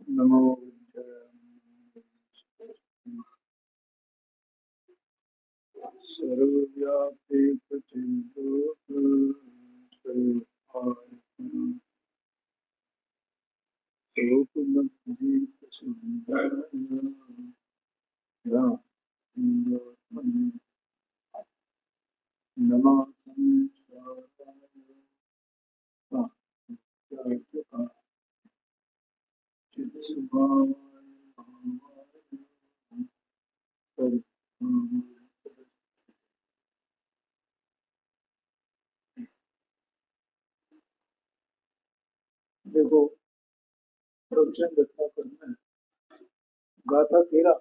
नमो सर्वव्यापी देखो प्रवचन रचना करना है। गाथा 13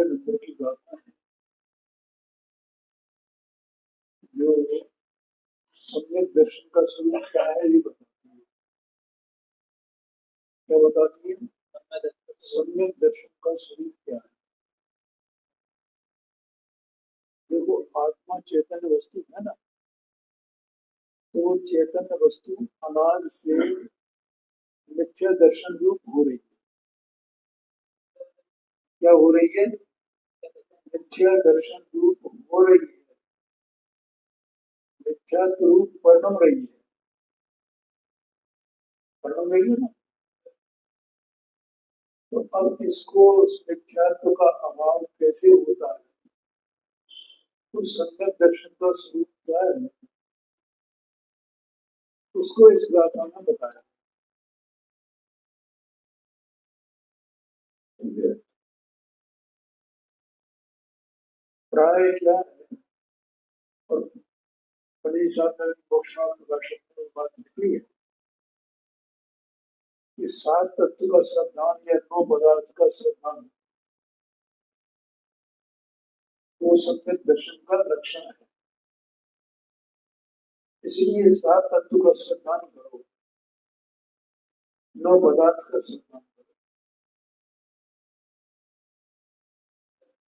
नंबर की गाथा है जो सम्यक दर्शन का स्वरूप क्या है ये बताती है। क्या बताती है? सम्यक दर्शन का स्वरूप क्या है? देखो आत्मा चैतन्य वस्तु है ना, तो वो चैतन्य वस्तु अनादि से मिथ्या दर्शन रूप हो रही है। क्या हो रही है? मिथ्या दर्शन रूप हो रही है, मिथ्या रूप परिणम रही है, परिणम रही है ना। तो अब इसको मिथ्यात्व का अभाव कैसे होता है? तो सम्यक दर्शन का स्वरूप क्या है उसको इस गाथा में बताया। प्राय क्या है, और बड़ी साधन मोक्षणार्थ प्रकाशक ने बात लिखी है कि 7 तत्व का श्रद्धान या 9 पदार्थ का श्रद्धान वो सम्यक दर्शन का लक्षण है। इसलिए 7 तत्व का श्रद्धान करो, 9 पदार्थ का श्रद्धान करो।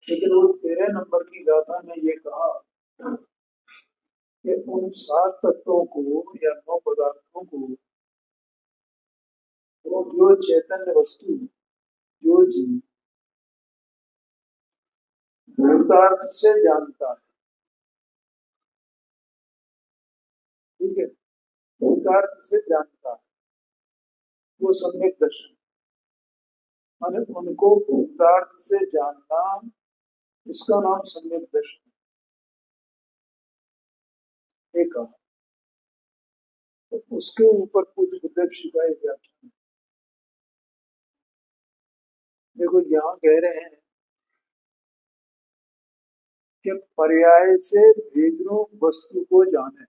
लेकिन वो 13 नंबर की गाथा में ये कहा कि उन 7 तत्वों को या 9 पदार्थों को वो जो चैतन्य वस्तु जो जीव भूतार्थ से जानता है, ठीक है, भूतार्थ से जानता है, वो सम्यक दर्शन माने उनको भूतार्थ से जानना, इसका नाम सम्यक दर्शन है। एक तो उसके ऊपर कुछ गुरुदेव शिवाय व्याख्यान। देखो यहाँ कह रहे हैं कि पर्याय से भेदरूप वस्तु को जाने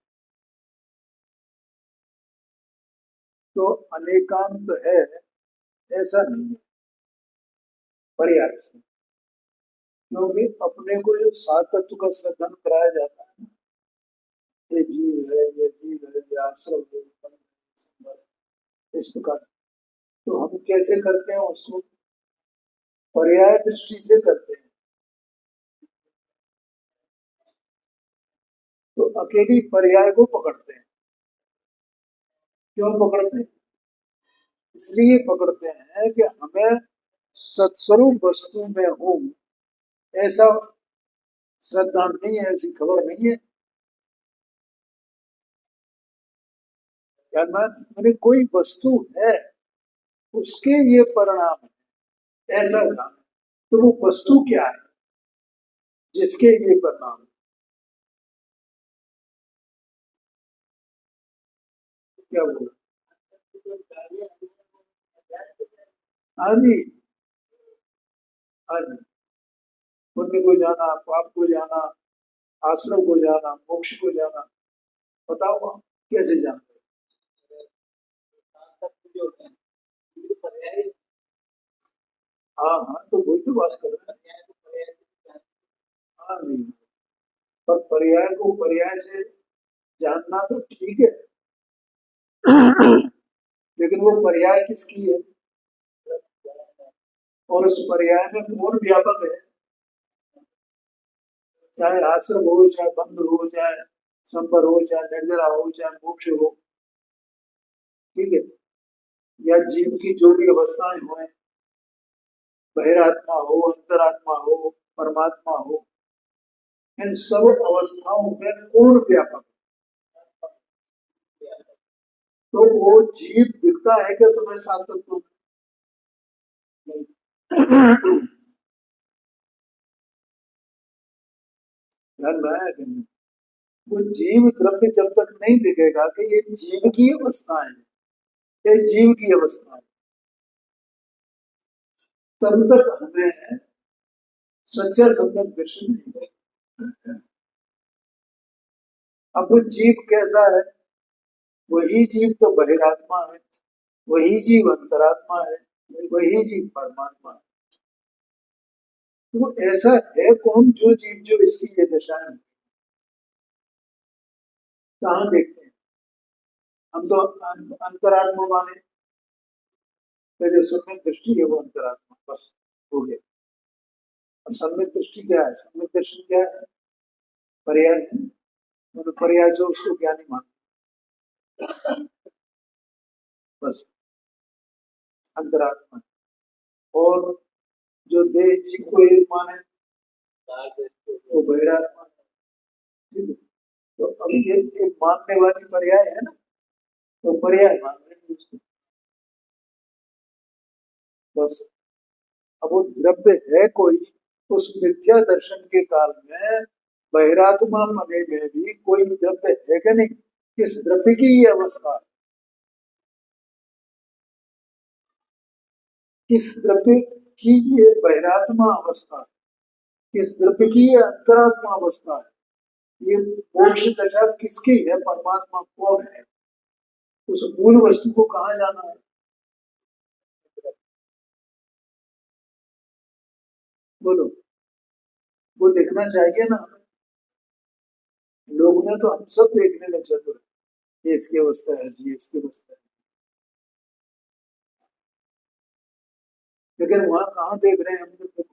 तो अनेकांत है ऐसा नहीं है पर्याय से, क्योंकि अपने को जो 7 तत्व का श्रद्धन कराया जाता है, ये जीव है, ये जीव है, ये आश्रम है, इस प्रकार तो हम कैसे करते हैं उसको? पर्याय दृष्टि से करते हैं। तो अकेली पर्याय को पकड़ते हैं। क्यों पकड़ते हैं? इसलिए पकड़ते हैं कि हमें सत्स्वरूप वस्तु में हूं ऐसा श्रद्धा नहीं है, ऐसी खबर नहीं है। मैंने कोई वस्तु है उसके ये परिणाम है ऐसा ध्यान है। तो वो वस्तु क्या है जिसके ये परिणाम है? क्या बोला? हाँ जी, हाँ जी। पुण्य को जाना, पाप को जाना, आश्रम को जाना, मोक्ष को जाना, बताओ आप कैसे जानते? हाँ हाँ, तो वही तो बात कर रहे हैं। हाँ जी, पर पर्याय को पर्याय से जानना तो ठीक है, लेकिन वो पर्याय किसकी है और उस पर्याय में कौन व्यापक है? चाहे आश्रम हो, चाहे बंद हो, चाहे संबर हो, चाहे निर्जरा हो, चाहे मोक्ष हो, ठीक है, या जीव की जो भी अवस्थाएं हो, बहिरात्मा हो, अंतरात्मा हो, परमात्मा हो, इन सब अवस्थाओं में कौन व्यापक है? तो वो जीव दिखता है कि तुम्हें सात तत्वों में? ध्यान में आया कि नहीं? वो जीव द्रव्य जब तक नहीं दिखेगा कि ये जीव की अवस्था है, ये जीव की अवस्था है, तब तक हमें सच्चा सम्यक दर्शन नहीं होगा। अब वो जीव कैसा है? वही जीव तो बहिरात्मा है, वही जीव अंतरात्मा है, वही जीव परमात्मा है। तो ऐसा है कौन जो जीव जो इसकी ये दशा है? कहाँ देखते हैं? हम तो अंतरात्मा माने, तो जो सम्यक दृष्टि है वो अंतरात्मा, बस हो गया। अब सम्यक दृष्टि क्या है? सम्यक दर्शन क्या है? पर्याय है, मतलब पर्याय जो उसको ज्ञानी मानते, बस अंतरात्मा। और जो देह जीव को एक माने वो बहिरात्मा, ठीक है। तो अब ये एक मानने वाली पर्याय है ना, तो पर्याय मान लेंगे उसको, बस। अब वो द्रव्य है कोई, उस मिथ्या दर्शन के काल में बहिरात्मा मने में भी कोई द्रव्य है कि नहीं? किस द्रव्य की ये अवस्था है? किस द्रव्य की ये बहिरात्मा अवस्था है? किस द्रव्य की ये अंतरात्मा अवस्था है? ये मोक्ष दशा किसकी है? परमात्मा कौन है? उस मूल वस्तु को कहाँ जाना है? बोलो, वो देखना चाहिए ना हमें। लोग ने तो हम सब देखने में चतुर है, ये इसकी अवस्था है जी, इसकी अवस्था है, लेकिन वहां कहाँ देख रहे हैं हम तो?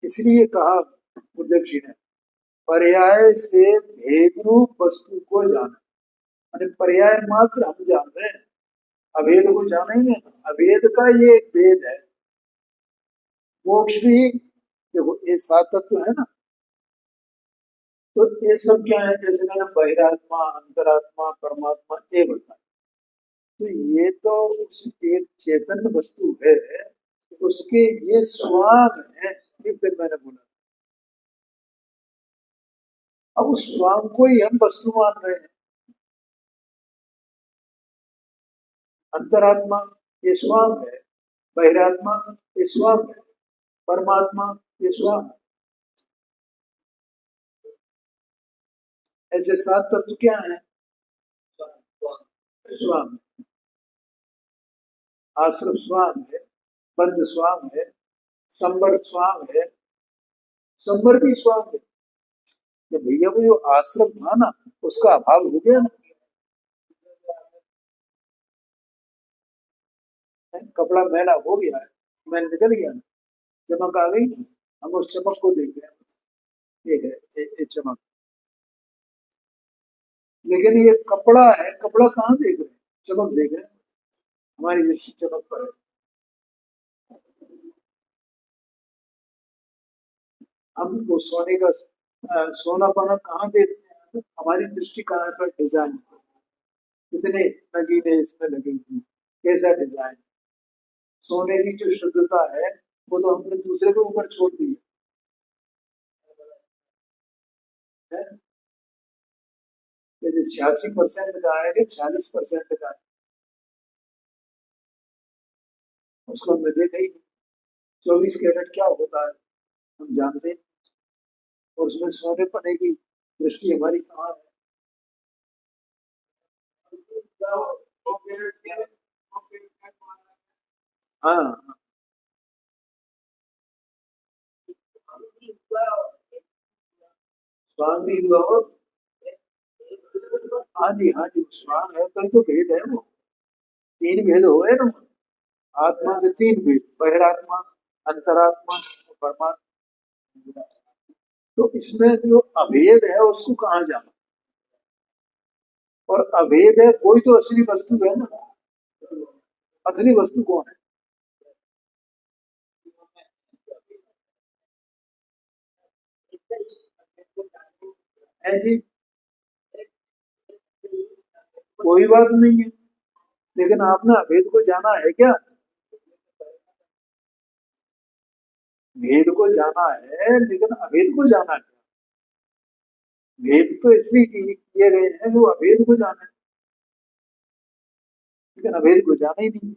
इसलिए कहा उद्धव जी ने, पर्याय से भेद रूप वस्तु को जाना। माने पर्याय मात्र हम जान रहे हैं, अभेद को जाना ही नहीं। अभेद का ये एक भेद है। मोक्ष भी देखो, ये सात तत्व है ना, तो ये सब क्या है? जैसे मैंने बहिरात्मा, अंतरात्मा, परमात्मा ये बताया, तो ये तो उस एक चेतन वस्तु है, उसके ये स्वांग है। एक दिन मैंने बोला, अब उस स्वांग को ही हम वस्तु मान रहे हैं। अंतरात्मा ये स्वांग है, बहिरात्मा ये स्वांग है, परमात्मा ये स्वांग है। ऐसे सात तत्व क्या है? स्वांग, आश्रम स्वांग है, बंद स्वांग है, संबर स्वांग है, संबर भी स्वांग है। जब भैया वो जो आश्रम था ना, उसका अभाव हो गया ना, कपड़ा मैला हो गया है, मैल निकल गया ना, चमक आ गई ना, हम उस चमक को देख रहे हैं, ये है ये चमक। लेकिन ये कपड़ा है, कपड़ा कहाँ देख रहे हैं? चमक देख रहे हैं, हमारी दृष्टि चमक पर है। हम वो सोने का सोना पाना कहाँ देखते हैं? हमारी दृष्टि कहाँ पर? डिजाइन, कितने नगीने इसमें लगे हुए हैं, कैसा डिजाइन। सोने की जो शुद्धता है वो तो हमने दूसरे के ऊपर छोड़ दी है। 86% का है कि 46% का है, उसको हमने देखा ही नहीं। 24 कैरेट क्या होता है हम जानते हैं, और उसमें सोने पने की दृष्टि हमारी कहाँ है? हाँ, स्वांग भी हुआ, और हाँ जी, हाँ जी, स्वांग है तो भेद है वो, तीन भेद हो गए ना। आत्मा के तीन भेद, बहिरात्मा, अंतरात्मा और परमात्मा। तो इसमें जो अभेद है उसको कहाँ जाना, और अभेद है कोई तो असली वस्तु है ना, असली वस्तु कौन है जी? कोई बात नहीं है, लेकिन आपने अभेद को जाना है क्या? भेद को जाना है लेकिन अभेद को जाना है। भेद तो इसलिए किए गए हैं जो अभेद को जाना है, लेकिन अभेद को जाना ही नहीं।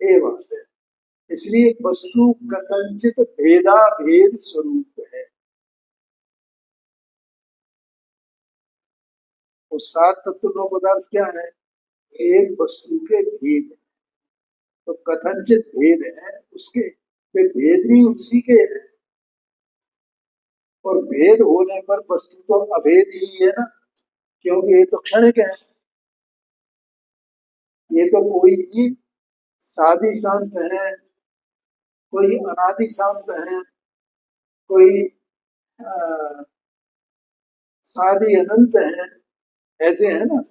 ये बात है। इसलिए वस्तु कथंचित भेदा भेद स्वरूप है। वो सात तत्व नौ पदार्थ क्या है? एक वस्तु के भेद है। तो कथनचित भेद है उसके, वे भेद भी उसी के हैं, और भेद होने पर वस्तु तो अभेद ही है ना, क्योंकि ये तो क्षणिक है। ये तो कोई ही सादी शांत है, कोई अनादि शांत है, कोई सादी अनंत है, ऐसे है ना।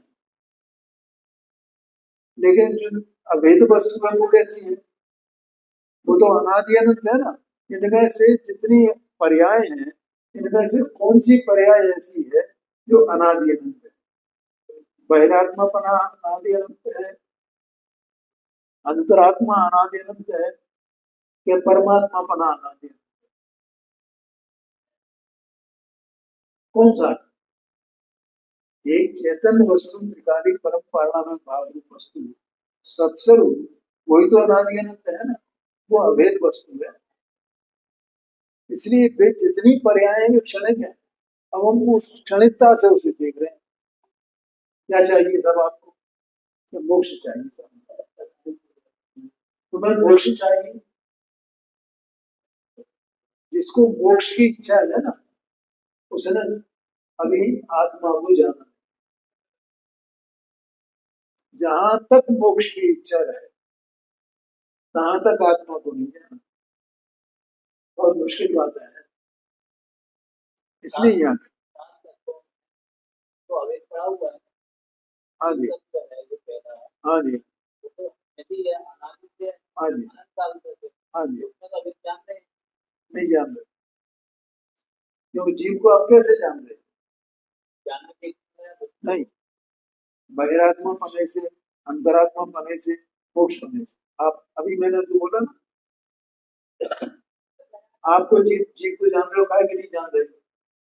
लेकिन जो अभेद वस्तु है वो कैसी है? वो तो अनादि अनंत है ना। इनमें से जितनी पर्याय हैं, इनमें से कौन सी पर्याय ऐसी है जो अनादि अनंत है? बहिरात्मापना अनादि अनंत है, अंतरात्मा अनादि अनंत है, या परमात्मापना अनादि अनंत? कौन सा? एक चैतन्य वस्तु त्रिकालिक परम पारणा में भाव रूप वस्तु सत्स्वरूप, वही तो अनादि अनंत है ना, वो अभेद वस्तु है। इसलिए वे जितनी पर्याय हैं वे क्षणिक है। अब हम उस क्षणिकता से उसे देख रहे हैं। क्या चाहिए सब आपको? तो मोक्ष चाहिए सब। तुम्हें मोक्ष चाहिए, जिसको मोक्ष की इच्छा है ना, उसने अभी आत्मा को जाना। जहां तक मोक्ष की इच्छा रहे तहां तक आत्मा को नहीं जाना, बहुत मुश्किल बात है। इसलिए यहाँ हाँ जी, हाँ जी, हाँ जी, हाँ जी, नहीं जान रहे। क्यों जीव को आप कैसे जान रहे? नहीं, बहिरात्मा पने से, अंतरात्मा पने से, मोक्ष पने से। आप अभी मैंने तो बोला ना, आपको जीव जीव को जान रहे हो, काय के नहीं जान रहे?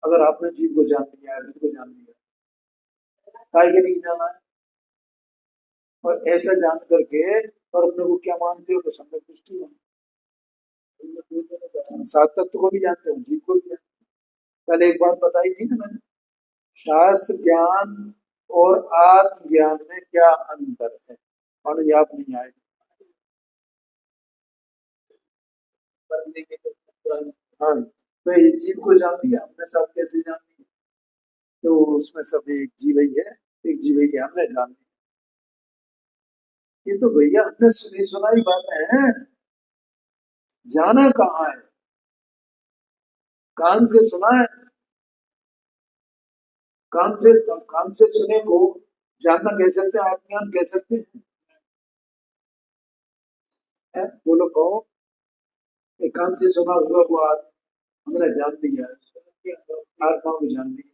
अगर आपने जीव को जान लिया, अभेद को जान लिया, काय के नहीं जाना है? और ऐसा जान करके और अपने को क्या मानते हो? तो सम्यक दृष्टि है। हम सात तत्व को भी जानते हो, जीव को भी जानते हो। कल एक बात बताई थी ना मैंने, शास्त्र ज्ञान और आत्म ज्ञान में क्या अंतर है, और याद नहीं आए। हाँ, तो ये जीव को जान लिया हमने, सब कैसे जान लिया? तो उसमें सब एक जीव ही है, एक जीव ही है, हमने जान लिया। ये तो भैया हमने सुनी सुनाई बातें हैं, जाना कहाँ है? कान से सुना है, कान से सुने को जानना कह सकते हैं, आत्मज्ञान कह सकते हैं? बोलो कहो, एक कान से सुना हुआ वो हमने जान लिया, आत्मा को जान लिया,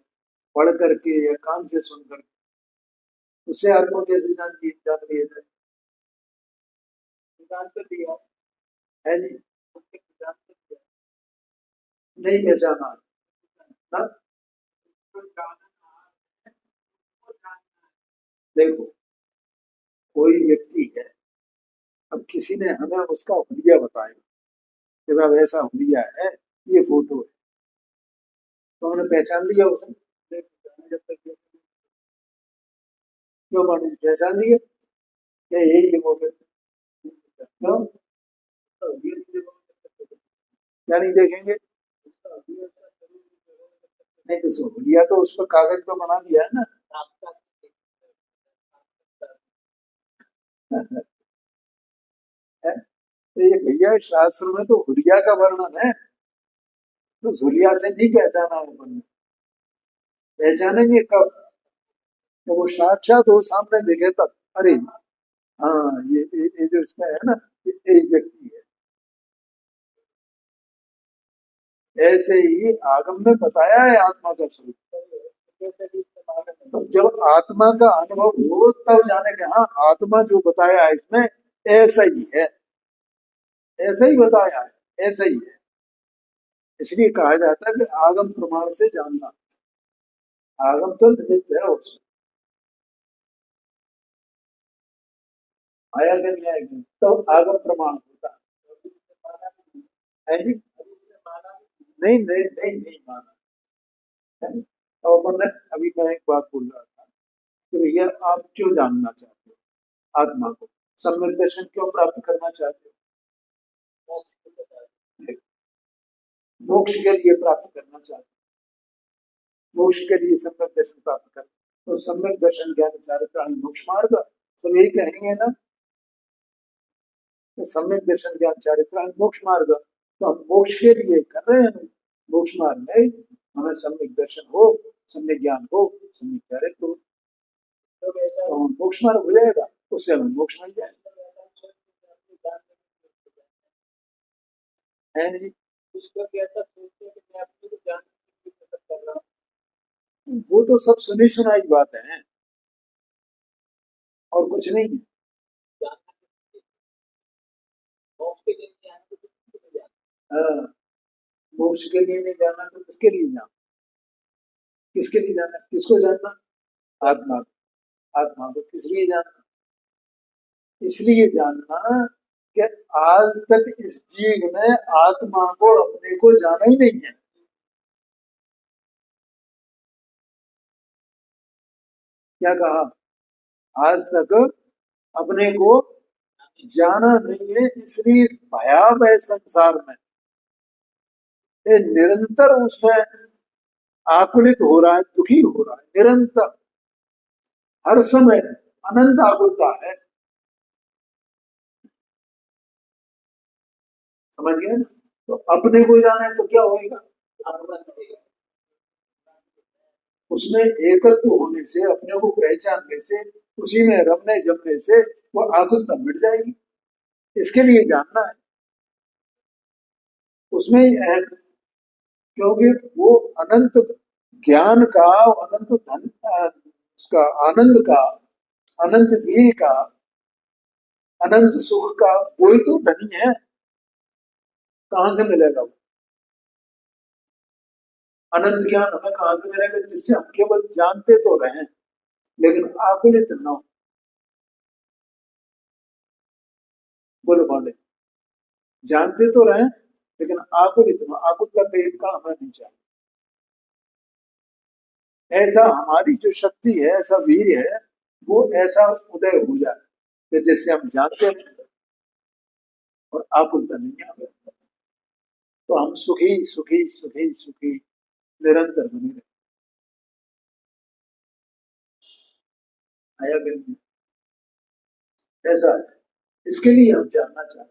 पढ़ करके या कान से सुन करके, उससे आत्मा कैसे जान लिया जाए? है जी, नहीं पहचाना ना। देखो, कोई व्यक्ति है, अब किसी ने हमें उसका हुलिया बताया कि साहब ऐसा हुलिया है, ये फोटो है, तो हमने पहचान लिया उसे? क्यों माने पहचान लिया? क्या यही है वो व्यक्ति? क्यों? क्या नहीं देखेंगे? नहीं, तो हुलिया तो उस पर कागज पे बना दिया है ना। है? तो ये भैया शास्त्र में तो हुलिया का वर्णन है, तो झुलिया से नहीं पहचाना है अपन ने। पहचानेंगे कब? तो वो साक्षात हो सामने देखे तब, अरे हाँ ये जो इसमें है ना, ये एक व्यक्ति है। ऐसे ही आगम ने बताया है आत्मा का स्वरूप। तो जब आत्मा का अनुभव हो तब जाने के हाँ आत्मा जो बताया है इसमें ऐसा ही है, ऐसा ही बताया है, ऐसा ही है। इसलिए कहा जाता है कि आगम प्रमाण से जानना। आगम तो निमित्त है उसमें, आया कि नहीं आएगी तो आगम प्रमाण होता है जी। नहीं नहीं नहीं नहीं माना है। और मैंने अभी मैं एक बात बोल रहा था कि भैया आप क्यों जानना चाहते हो आत्मा को, सम्यक दर्शन क्यों प्राप्त करना चाहते हो? मोक्ष के लिए प्राप्त करना चाहते हो, मोक्ष के लिए सम्यक दर्शन प्राप्त कर, तो सम्यक दर्शन ज्ञान चारित्राणि मोक्ष मार्ग, सब यही कहेंगे ना, कि सम्यक दर्शन ज्ञान चारित्राणि मोक्ष मार्ग। तो हम मोक्ष के लिए कर रहे हैं, मोक्ष मार्ग है, हमें सम्यक दर्शन हो, सम्यक ज्ञान हो, सम्यक चारित्र हो, तो हम मोक्ष मार्ग हो जाएगा, उससे हमें मोक्ष मिल जाएगा। है नहीं? वो तो सब सुनी सुनाई बात है और कुछ नहीं है। हाँ, मोक्ष के लिए नहीं जाना तो किसके लिए जाना? किसके लिए जाना, किसको जानना? आत्मा को। आत्मा को किस लिए जानना? इसलिए जानना कि आज तक इस जीव ने आत्मा को अपने को जाना ही नहीं है। क्या कहा? आज तक अपने को जाना नहीं है, इसलिए इस भयावह संसार में ये निरंतर उसमें आकुलित हो रहा है, दुखी हो रहा है, निरंतर हर समय अनंत आकुलता है। समझ गए ना? तो अपने को जाना है तो क्या होएगा? उसमें एकत्व होने से, अपने को पहचानने से, उसी में रमने जमने से वो आकुलता मिट जाएगी। इसके लिए जानना है, उसमें ही अहम, क्योंकि वो अनंत ज्ञान का, अनंत धन, उसका आनंद का, अनंत वीर का, अनंत सुख का कोई तो धनी है। कहां से मिलेगा वो अनंत ज्ञान? हमें कहां से मिलेगा? जिससे हम केवल जानते तो रहे लेकिन आकुलित न हो। बोलो बोले, जानते तो रहे लेकिन आकुलित न, आकुलता पेट का हमें नहीं चाहिए। ऐसा हमारी जो शक्ति है, ऐसा वीर है, वो ऐसा उदय हो जाए कि जिससे हम जानते हैं और आकुलता नहीं आवे, तो हम सुखी सुखी सुखी सुखी निरंतर बने रहे। आया कि नहीं? ऐसा है, इसके लिए हम जानना चाहते हैं।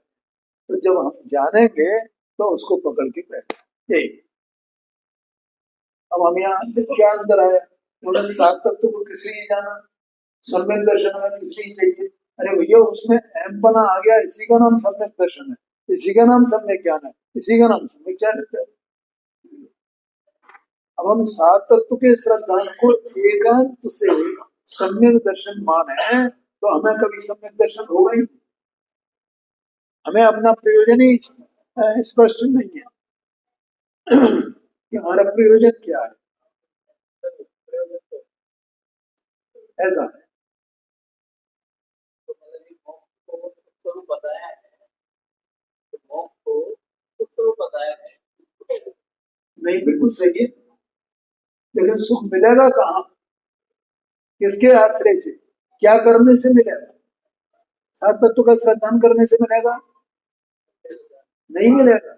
तो जब हम जानेंगे तो उसको पकड़ के बैठे। अब हम यहाँ क्या अंतर आया? उन्होंने सात तत्व को किस लिए जाना, सम्यक दर्शन में किस लिए चाहिए? अरे भैया उसमें अहमपना आ गया, इसी का नाम सम्यक दर्शन है, इसी का नाम सम्यक ज्ञान है, इसी का नाम सम्यक चारित्र है। अब हम सात तत्व के श्रद्धान को एकांत से सम्यक दर्शन माने तो हमें कभी सम्यक दर्शन होगा ही, हमें अपना प्रयोजन ही स्पष्ट नहीं है कि हमारा प्रयोजन क्या है। ऐसा है, नहीं बिल्कुल सही है, लेकिन सुख मिलेगा कहाँ? किसके आश्रय से, क्या करने से मिलेगा? सात तत्व का श्रद्धान करने से मिलेगा? नहीं मिलेगा।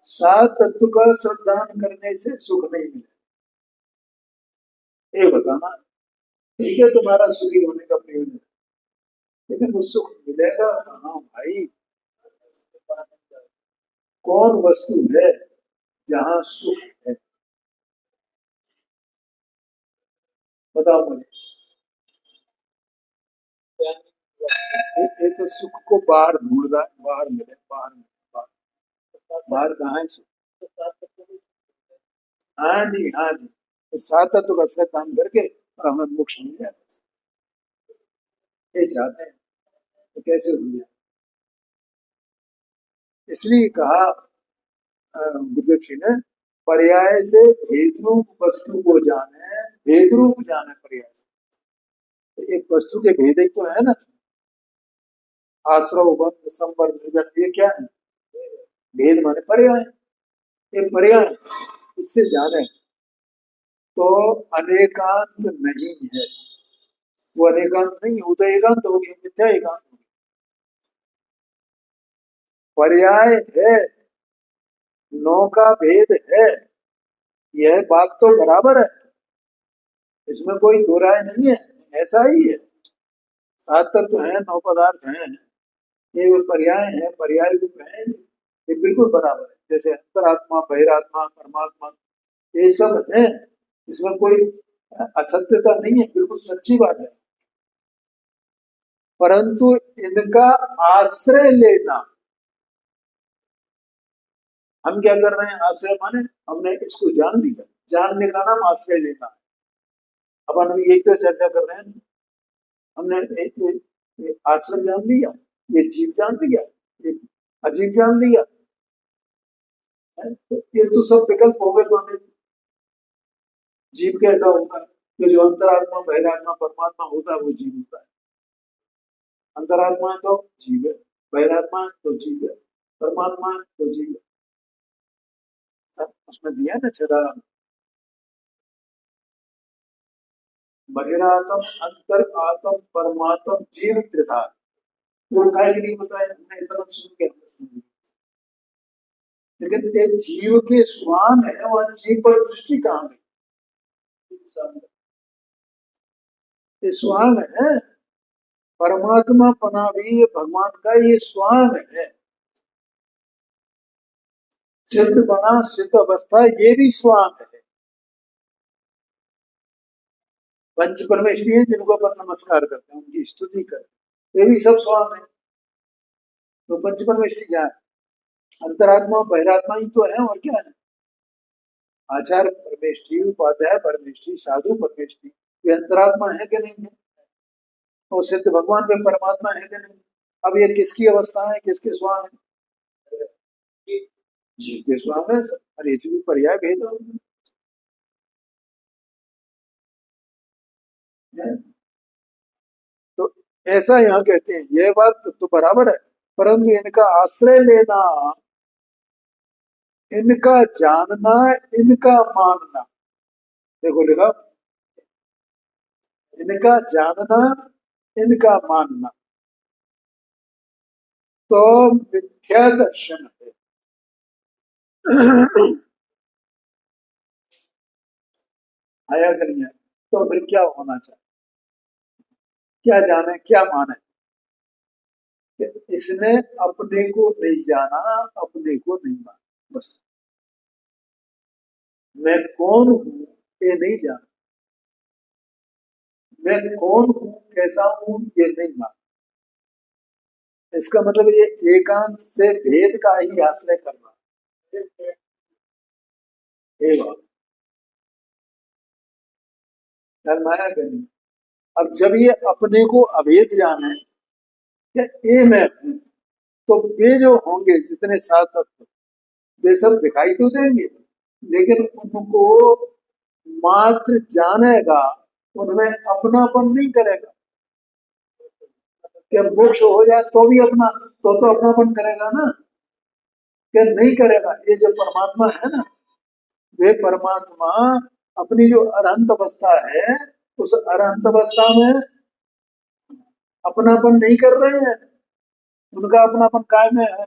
सात तत्व का श्रद्धान करने से सुख नहीं मिलेगा, ये बताना। ठीक है, तुम्हारा सुखी होने का प्रयोजन, लेकिन वो सुख मिलेगा कहाँ भाई? कौन वस्तु है जहां सुख है? बताओ मुझे। एक तो सुख को बाहर ढूंढ रहा है, बाहर मिले, बाहर कहाँ है सुख? हाँ जी, हाँ जी। तो सात तत्व का श्रद्धान करके और हमें मोक्ष मिल जाए, ये चाहते हैं। तो कैसे हो गया? इसलिए कहा गुरुदेव जी ने, पर्याय से भेद रूप वस्तु को जाने, भेद रूप जाने पर्याय से। तो एक वस्तु के भेद ही तो है ना, आश्रव बंध संपर्क निर्जन, ये क्या है? भेद माने पर्याय, एक पर्याय, इससे जाने तो अनेकांत नहीं है। वो अनेकांत नहीं है, वो तो एकांत हो गया, मिथ्या एकांत हो गया। पर्याय है, नौ का भेद है, यह बात तो बराबर है, इसमें कोई दो राय नहीं है, ऐसा ही है। सात तत्व है, नौ पदार्थ हैं, ये वो पर्याय है, पर्याय रूप है, ये बिल्कुल बराबर है। जैसे अंतरात्मा, बहिरात्मा, परमात्मा, ये सब है, इसमें कोई असत्यता नहीं है, बिल्कुल सच्ची बात है। परंतु इनका आश्रय लेना, हम क्या कर रहे हैं? आश्रय माने हमने इसको जान लिया, जानने का नाम आश्रय लेना है। अब हम एक तो चर्चा कर रहे हैं, हमने एक आश्रम जान लिया, ये जीव जान लिया, ये अजीब जान लिया, तो ये तो सब विकल्प हो गए। माने जीव कैसा होता है? कि जो अंतरात्मा, बहिरात्मा, परमात्मा होता है वो जीव होता है। अंतरात्मा है तो जीव है, बहिरात्मा है तो जीव है, परमात्मा है तो जीव है। उसमें दिया ना छठा, बहिरात्म, अंतर आत्म, परमात्म, जीव त्रिधा। वो काय के लिए बताया हमने? इतना सुन के हमने समझ लिया। लेकिन एक जीव के स्वान है, वह जीव पर दृष्टि कहाँ है? ये स्वान है, परमात्मा पना भी भगवान का ये स्वान है। सिद्ध बना, सिद्ध अवस्था, ये भी स्वान है। पंच परमेष्टि है जिनको अपन नमस्कार करते हैं, उनकी स्तुति करते हैं, ये भी सब स्वान है। तो पंच परमेष्टि क्या है? अंतरात्मा, बहिरात्मा ही तो है, और क्या है? आचार्य परमेष्टि, उपाध्याय परमेष्टि, साधु परमेष्टि, ये अंतरात्मा है कि नहीं है? और सिद्ध भगवान में परमात्मा है कि नहीं? अब ये किसकी अवस्था है, किसके स्वान है? जीव के स्वान है। और ये भी पर्याय भेद है। तो ऐसा यहाँ कहते हैं, यह बात तो बराबर है, परंतु इनका आश्रय लेना, इनका जानना, इनका मानना, देखो लिखा, इनका जानना, इनका मानना तो मिथ्या दर्शन है। आया कि नहीं है? तो फिर क्या होना चाहिए? क्या जाने, क्या माने? कि इसने अपने को नहीं जाना, अपने को नहीं माना, बस। मैं कौन हूं ये नहीं जाना, मैं कौन हूं, कैसा हूं ये नहीं माना। इसका मतलब ये एकांत से भेद का ही आश्रय करना है। माया करनी। अब जब ये अपने को अभेद जाने, या ये मैं हूं, तो वे जो होंगे जितने सात तत्व, वे सब दिखाई तो देंगे, लेकिन उनको मात्र जानेगा, उनमें अपनापन नहीं करेगा। कि मोक्ष हो जाए तो भी अपना, तो अपनापन करेगा ना? कि नहीं करेगा? ये जो परमात्मा है ना, वे परमात्मा अपनी जो अरहंत अवस्था है, उस अरहंत अवस्था में अपनापन नहीं कर रहे हैं। उनका अपनापन काय में है?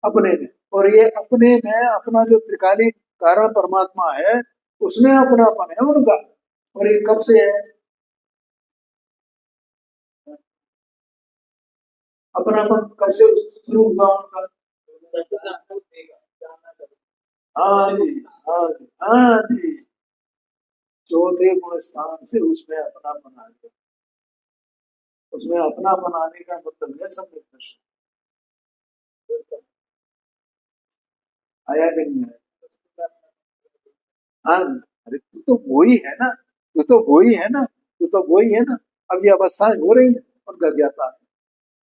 अपने में। और ये अपने में अपना जो त्रिकाली कारण परमात्मा है, उसमें अपनापन है उनका। और ये कब से है अपनापन? कब से शुरू हुआ उनका? हाँ जी, हाँ जी, हाँ जी। चौथे गुण स्थान से उसमें अपना बना लिया। उसमें अपना बनाने का मतलब है सम्यक दर्शन। आया कि नहीं आया? हाँ, अरे तू तो वही है ना, तू तो वही है ना, तू तो वही है ना। अब ये अवस्थाएं हो रही है उनका ज्ञाता है।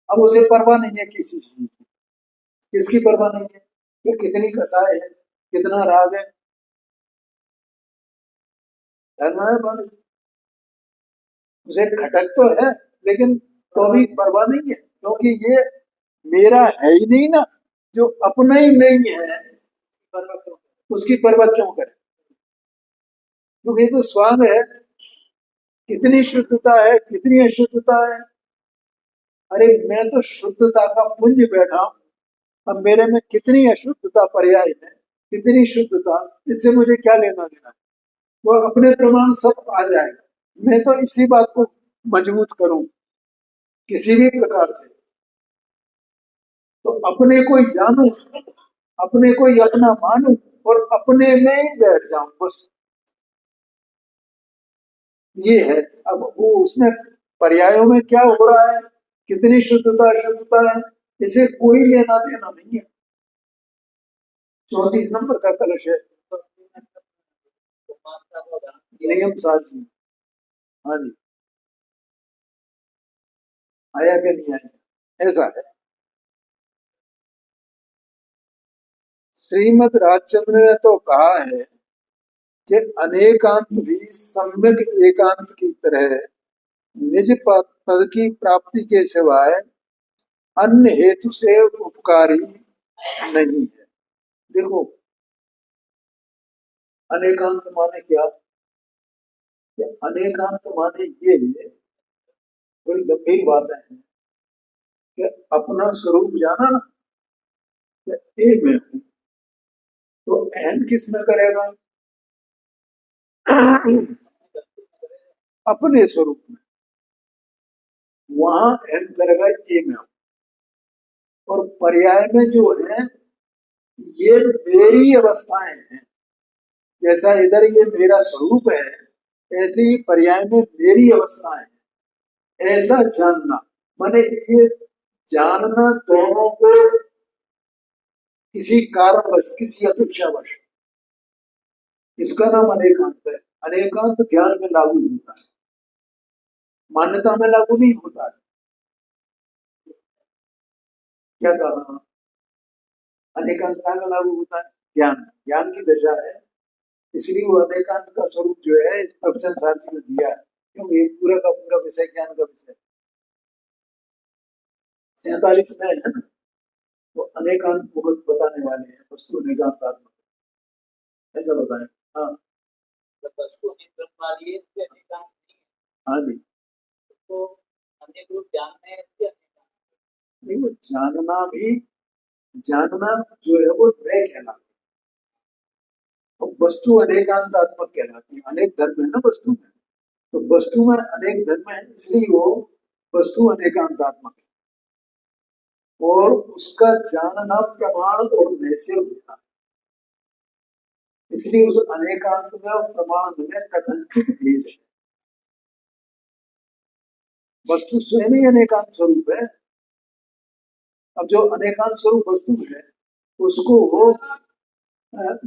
अब उसे परवाह नहीं है किसी चीज की। किसकी परवाह नहीं है? ये कितनी कसाय है, कितना राग है, धर्म है बन। उसे खटक तो है, लेकिन तो भी परवाह नहीं है, क्योंकि ये मेरा है ही नहीं ना। जो अपना ही नहीं है उसकी परवाह क्यों करे? क्योंकि ये तो स्वांग है। कितनी शुद्धता है, कितनी अशुद्धता है। अरे मैं तो शुद्धता का पुंज बैठा हूं। अब मेरे में कितनी अशुद्धता पर्याय है, कितनी शुद्धता, इससे मुझे क्या लेना देना? वो अपने प्रमाण सब आ जाएगा। मैं तो इसी बात को मजबूत करूं किसी भी प्रकार से। तो अपने को ही जानूं, अपने को ही अपना मानूं और अपने में ही बैठ जाऊं बस। ये है। अब वो उसमें पर्यायों में क्या हो रहा है, कितनी शुद्धता अशुद्धता है, इसे कोई लेना देना नहीं है। 34 नंबर का कलश है। नियम साजी। हाँ जी। आया कि नहीं आया? ऐसा है। श्रीमद राजचंद्र ने तो कहा है कि अनेकांत भी सम्यक एकांत की तरह निज पद की प्राप्ति के सिवाय अन्य हेतु से उपकारी नहीं है। देखो, अनेकांत माने क्या? कि अनेकांत माने ये है, बड़ी गंभीर बात है कि अपना स्वरूप जाना ना, कि ए में हूं। तो अहम किस में करेगा? अपने स्वरूप में। वहां अहम करेगा ए में हूं। और पर्याय में जो है, ये मेरी अवस्थाएं हैं। जैसा इधर ये मेरा स्वरूप है, ऐसे ही पर्याय में मेरी अवस्थाएं हैं। ऐसा जानना माने ये जानना दोनों को किसी कारणवश, किसी अपेक्षावश, इसका नाम अनेकांत है। अनेकांत ज्ञान में लागू होता है, मान्यता में लागू नहीं होता है। क्या कहा? अनेकांत का में लागू होता है? ज्ञान, ज्ञान की दशा है। इसलिए वो अनेकांत का स्वरूप जो है इस प्रवचन सारथी में दिया है, क्योंकि पूरा का पूरा विषय ज्ञान का विषय 47 में है ना। वो अनेकांत मुगत बताने वाले हैं, वस्तु अनेकांत आत्मा, ऐसा बताएं। हाँ, हाँ जी। नहीं, वो जानना भी, जानना जो है वो मैं कहलाता है। और वस्तु अनेकांतात्मक कहलाती है। अनेक धर्म है ना वस्तु में, तो वस्तु में अनेक धर्म है, इसलिए वो वस्तु अनेकांतात्मक है। और उसका जानना प्रमाण और मैं से होता है। इसलिए उस अनेकांत में और प्रमाण में कथनचित भेद है। वस्तु स्वयं ही अनेकांत स्वरूप है। अब जो अनेकांत स्वरूप वस्तु है, उसको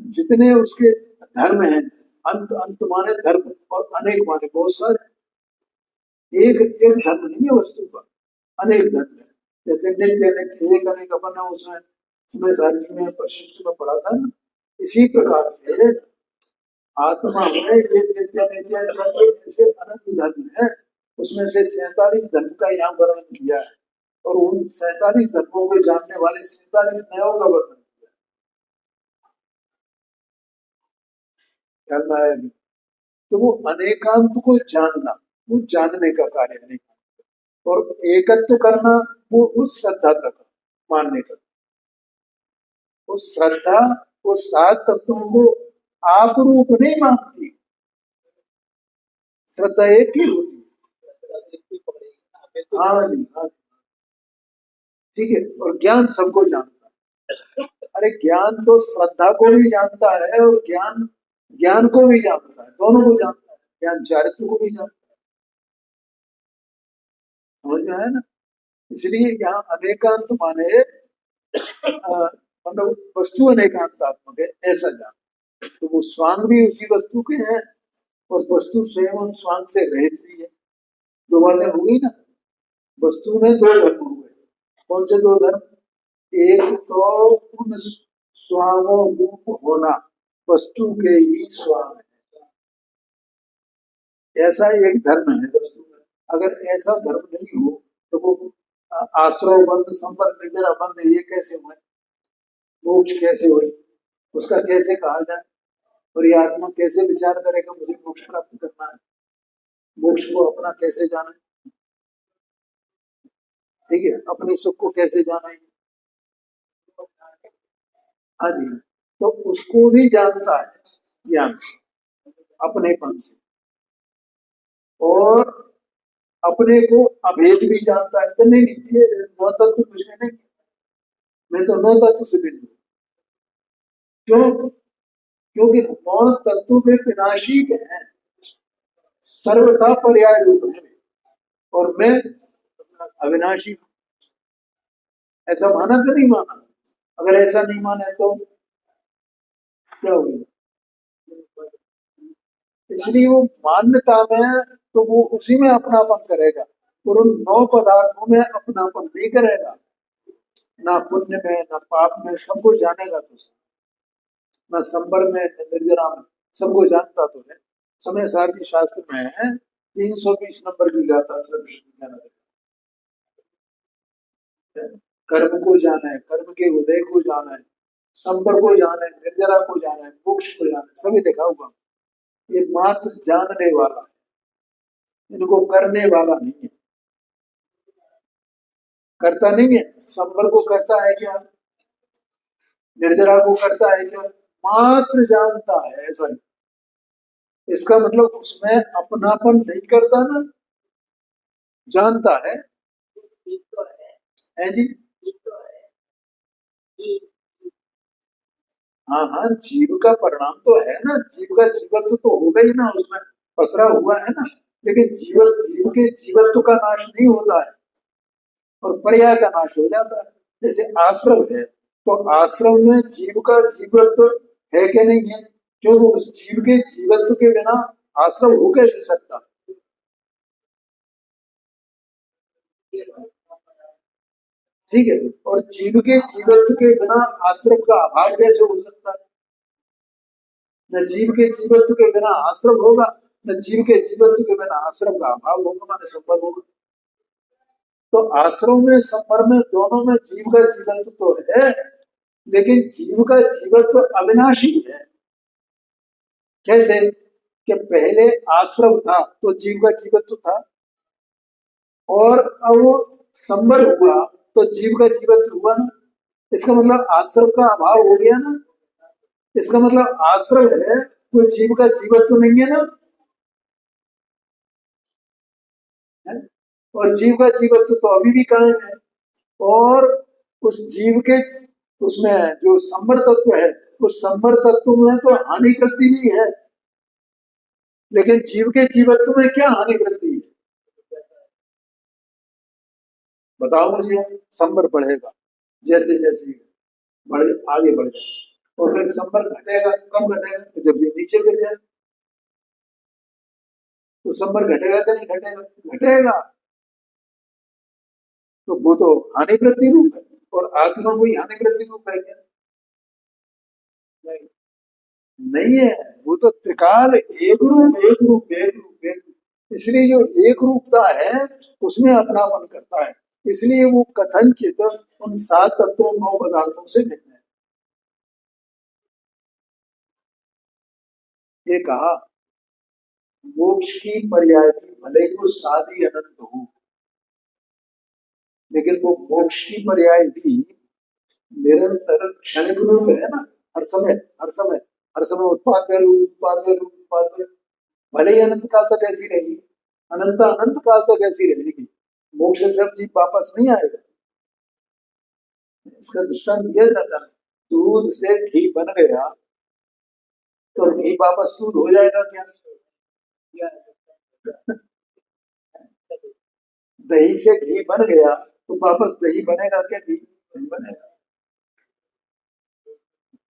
जितने उसके धर्म हैं, अंत अंत माने धर्म, और अनेक माने बहुत सारे। एक एक धर्म नहीं है वस्तु का, अनेक धर्म है। जैसे नित्य नित्य एक अनेक अपन ने उसमें इसमें सारथी में प्रशिक्षण में पढ़ा था ना। इसी प्रकार से आत्मा में ये नित्य नित्य धर्म जैसे अनंत धर्म है, उसमें से 47 धर्म का यहाँ वर्णन किया है। और उन 47 धर्मों को जानने वाले 47 नयों का वर्णन किया है। ख्याल में आया? तो वो अनेकांत को जानना, वो जानने का कार्य है अनेकांत। और एकत्व करना, वो उस श्रद्धा तक मानने का। वो श्रद्धा वो 7 तत्वों को आप रूप नहीं मानती। श्रद्धा एक ही होती है। हाँ जी, हाँ। ठीक है। और ज्ञान सबको जानता है। अरे ज्ञान तो श्रद्धा को भी जानता है और ज्ञान ज्ञान को भी जानता है, दोनों को जानता है, ज्ञान चारित्र को भी जानता है। समझ में आया ना? इसलिए यहाँ अनेकांत माने मतलब वस्तु अनेकांतात्मक है ऐसा जान। तो वो स्वांग भी उसी वस्तु के हैं और वस्तु स्वयं उन स्वांग से रहित भी है। दो बातें हो गई ना। वस्तु में दो धर्म हुए। कौन से दो धर्म? एक तो उन स्वांगों रूप होना, वस्तु के ही स्वांग है, ऐसा एक धर्म है वस्तु में। अगर ऐसा धर्म नहीं हो तो वो आश्रव बंध, संपर्क, निर्जरा बंध, ये कैसे हुए? मोक्ष कैसे हुए? उसका कैसे कहा जाए? और ये आत्मा कैसे विचार करेगा मुझे मोक्ष प्राप्त करना है? मोक्ष को अपना कैसे जाने? ठीक है, अपने सुख को कैसे जाने? हाँ जी, तो उसको भी जानता है ज्ञान अपनेपन से, और अपने को अभेद भी जानता है। तो नहीं, ये नौ तत्व तुझे नहीं, मैं तो नौ तत्व से भिन्न हूँ। क्यों? क्योंकि नौ तत्व में विनाशी है, सर्वथा पर्याय रूप है, और मैं अविनाशी हूँ। ऐसा माना तो नहीं माना? अगर ऐसा नहीं माना तो क्या होगा? इसलिए वो मान्यता में तो वो उसी में अपनापन करेगा, और उन नौ पदार्थों में अपनापन नहीं करेगा। ना पुण्य में ना पाप में, सबको जानेगा तो, ना संबर में ना निर्जरा में, सबको जानता तो है। समय सारथी शास्त्र में है 320 नंबर की गाथा सर्वज्ञ। कर्म को जाना है, कर्म के उदय को जाना है, संबर को जाना है, निर्जरा को जाना है, मोक्ष को जाना है, सभी देखा होगा। ये मात्र जानने वाला है, इनको करने वाला नहीं है, करता नहीं है। संबर को करता है क्या? निर्जरा को करता है क्या? मात्र जानता है, ऐसा नहीं। इसका मतलब उसमें अपनापन नहीं करता ना, जानता है। है जी? हाँ हाँ, जीव का परिणाम तो है ना, जीव का जीवत्व तो होगा ही ना, उसमें पसरा हुआ है ना। लेकिन जीव के जीवत्व का नाश नहीं होता है, और पर्याय का नाश हो जाता है। जैसे आश्रम है, तो आश्रम में जीव का जीवत्व है कि नहीं है? क्योंकि उस जीव के जीवत्व के बिना आश्रम हो कैसे सकता? ठीक है, और जीव के जीवत्व के बिना आश्रम का अभाव कैसे हो सकता है? न जीव के जीवत्व के बिना आश्रम होगा, न जीव के जीवत्व के बिना आश्रम का अभाव होगा, माने संपर्क होगा। तो आश्रम में संपर्क में दोनों में जीव का जीवत्व तो है, लेकिन जीव का जीवत्व अविनाशी है। कैसे? कि पहले आश्रम था तो जीव का जीवत्व था, और अब संबर हुआ तो जीव का जीवत्व हुआ ना। इसका मतलब आश्रम का अभाव हो गया ना। इसका मतलब आश्रम है, कोई जीव का जीवत्व नहीं है ना, है? और जीव का जीवत्व तो अभी भी कायम है। और उस जीव के उसमें जो संबर तत्व है, उस संबर तत्व में तो हानि वृद्धि भी है, लेकिन जीव के जीवत्व में क्या हानि वृद्धि है? बताओ मुझे। संबर बढ़ेगा जैसे जैसे बढ़े, आगे बढ़ जाए, और फिर संबर घटेगा, कम घटेगा, तो जब ये नीचे गिर जाए तो संबर घटेगा तो नहीं घटेगा? घटेगा। तो वो तो हानि वृद्धि रूप है, और आत्मा कोई हानि वृद्धि रूप है क्या? नहीं है। वो तो त्रिकाल एक रूप, एक रूप, एक रूप, एक रूप। इसलिए जो एक रूपता है उसमें अपनापन करता है, इसलिए वो कथनचित उन सात तत्वों नौ पदार्थों से भिन्न है। ये कहा मोक्ष की पर्याय भी भले ही वो साधी अनंत हो, लेकिन वो मोक्ष की पर्याय भी निरंतर क्षणिक रूप है ना। हर समय, हर समय, हर समय उत्पाद्य रूप, उत्पाद्य रूप, उत्पाद्य। भले ही अनंत काल तक ऐसी रहेगी, अनंत अनंत काल तक ऐसी रहेगी, मोक्ष से अब जीव वापस नहीं आएगा। इसका दृष्टांत दिया जाता है। दूध से घी बन गया तो घी वापस दूध हो जाएगा क्या? दही से घी बन गया तो वापस दही बनेगा क्या? घी नहीं बनेगा।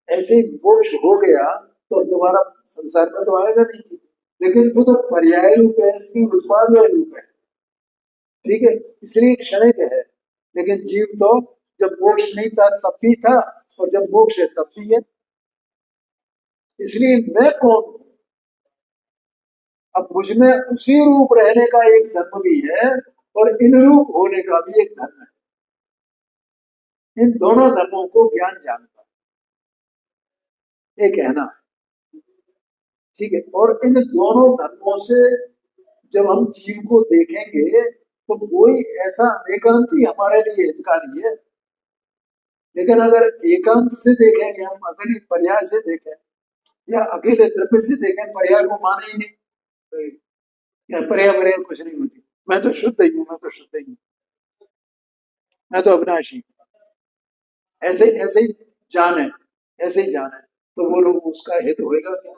ऐसे ही मोक्ष हो गया तो दोबारा संसार में तो आएगा नहीं। लेकिन वो तो पर्याय रूप है, इसकी उत्पाद रूप है। ठीक है, इसलिए क्षणिक है। लेकिन जीव तो जब मोक्ष नहीं था तब भी था, और जब मोक्ष है तब भी है। इसलिए मैं कौन हूं? अब मुझमें उसी रूप रहने का एक धर्म भी है और इन रूप होने का भी एक धर्म है। इन दोनों धर्मों को ज्ञान जानता है, ये कहना। ठीक है, और इन दोनों धर्मों से जब हम जीव को देखेंगे तो कोई ऐसा एकांत ही हमारे लिए हितकारी है। लेकिन अगर एकांत से देखेंगे हम, अगर पर्याय से देखें या अकेले द्रव्य से देखें, पर्याय को माने ही नहीं, या पर्याय पर्याय कुछ नहीं होती। मैं तो शुद्ध ही हूँ, मैं तो शुद्ध ही हूँ, मैं तो अविनाशी हूँ, ऐसे ऐसे ही जान है, ऐसे ही जान है। तो वो लोग उसका हित होएगा क्या?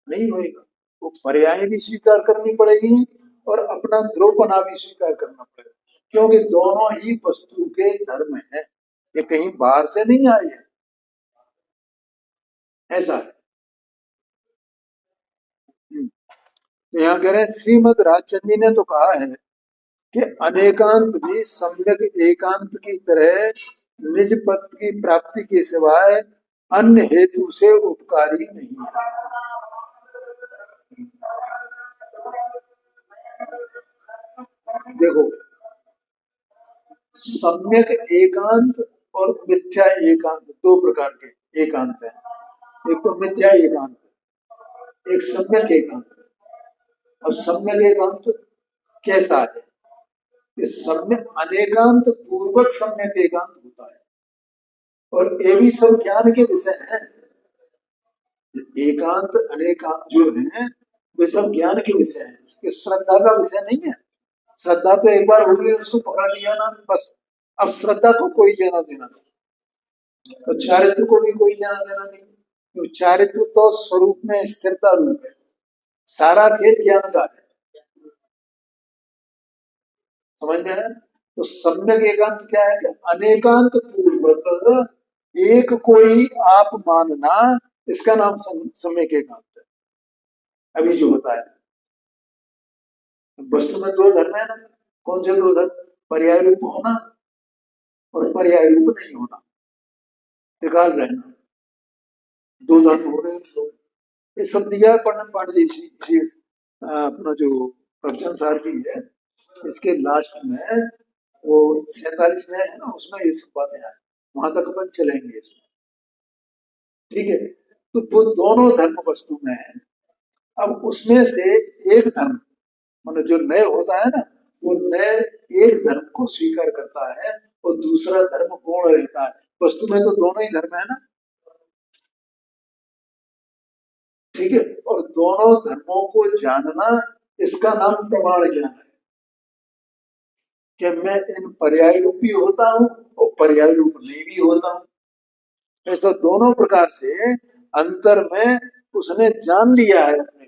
नहीं होएगा। वो पर्याय भी स्वीकार करनी पड़ेगी और अपना ध्रुवपना भी स्वीकार करना पड़ेगा, क्योंकि दोनों ही वस्तु के धर्म है, ये कहीं बाहर से नहीं आए हैं। ऐसा है। तो यहाँ कह रहे हैं श्रीमद राजचंद जी ने तो कहा है कि अनेकांत भी सम्यक एकांत की तरह निज पद की प्राप्ति के सिवाय अन्य हेतु से उपकारी नहीं है। देखो, सम्यक एकांत और मिथ्या एकांत दो प्रकार के एकांत हैं। एक तो मिथ्या एकांत, एक सम्यक एकांत। अब सम्यक एकांत कैसा है? कि सम्यक अनेकांत पूर्वक सम्यक एकांत होता है, और ये भी सब ज्ञान के विषय है। एकांत अनेकांत जो है वे सब ज्ञान के विषय है, ये श्रद्धा का विषय नहीं है। श्रद्धा तो एक बार हो गई, उसको पकड़ लिया ना बस। अब श्रद्धा को कोई लेना देना नहीं, और चारित्र को भी कोई लेना देना नहीं। तो चारित्र तो स्वरूप में स्थिरता रूप है, सारा खेल ज्ञान का है। समझ में आया? तो सम्यक एकांत क्या है? कि अनेकांत पूर्वक एक कोई आप मानना, इसका नाम सम्यक एकांत है। अभी जो बताया वस्तु में दो धर्म है ना। कौन से दो धर्म? पर्याय रूप होना और पर्याय रूप नहीं होना, त्रिकाल रहना, दो धर्म हो रहे हैं। ये सब दिया पढ़ना पांडे जी अपना जो प्रवचन सार जी है, इसके लास्ट में वो 47 में है ना, उसमें ये सब बातें आए। वहां तक अपन चलेंगे इसमें। ठीक है, तो वो दोनों धर्म वस्तु में है। अब उसमें से एक धर्म, मतलब जो नए होता है ना, वो नए एक धर्म को स्वीकार करता है और दूसरा धर्म गौण रहता है। वस्तु में तो दोनों ही धर्म है ना। ठीक है, और दोनों धर्मों को जानना, इसका नाम प्रमाण ज्ञान है। कि मैं इन पर्याय रूप भी होता हूँ और पर्याय रूप नहीं भी होता हूँ। ऐसा दोनों प्रकार से अंतर में उसने जान लिया है अपने,